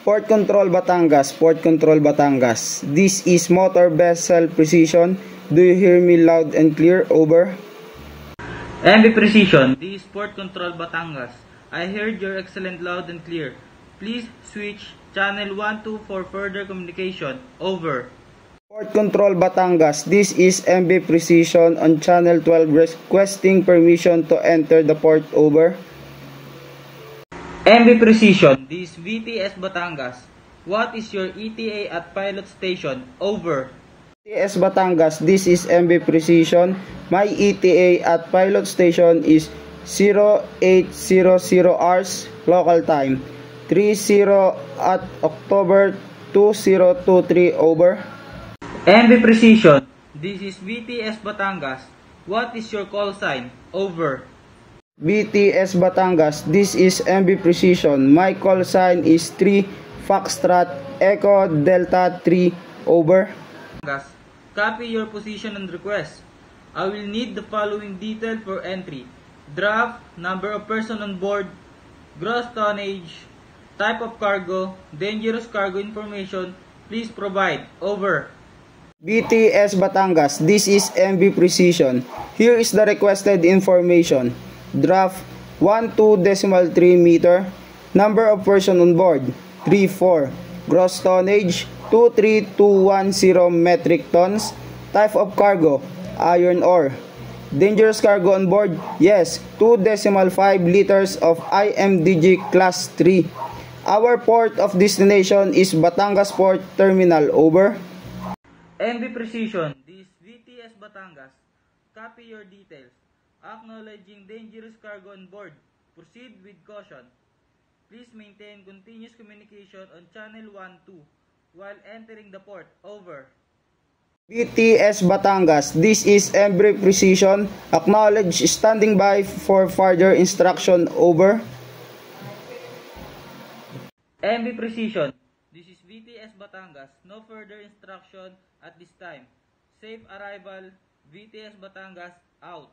Port Control Batangas, Port Control Batangas. This is Motor Vessel Precision. Do you hear me loud and clear? Over. MB Precision, this is Port Control Batangas. I heard your excellent loud and clear. Please switch channel 12 for further communication. Over. Port Control Batangas, this is MB Precision on channel 12 requesting permission to enter the port. Over. MB Precision, this is VTS Batangas. What is your ETA at pilot station? Over. VTS Batangas, this is MB Precision. My ETA at pilot station is 0800 hours local time. 30 at October 2023. Over. MB Precision, this is VTS Batangas. What is your call sign? Over. VTS Batangas, this is MB Precision. My call sign is 3 Foxtrot Echo Delta 3. Over. Copy your position and request. I will need the following detail for entry: draft, number of person on board, gross tonnage, type of cargo, dangerous cargo information. Please provide. Over. VTS Batangas, this is MB Precision. Here is the requested information. Draft 12.3 meter. Number of person on board 34. Gross tonnage 23210 metric tons. Type of cargo iron ore. Dangerous cargo on board? Yes, 2.5 liters of IMDG class 3. Our port of destination is Batangas Port Terminal. Over. MB Precision, this VTS Batangas. Copy your details. Acknowledging dangerous cargo on board. Proceed with caution. Please maintain continuous communication on channel 12 while entering the port. Over. VTS Batangas, this is MB Precision. Acknowledge standing by for further instruction. Over. MB Precision, this is VTS Batangas. No further instruction at this time. Safe arrival. VTS Batangas out.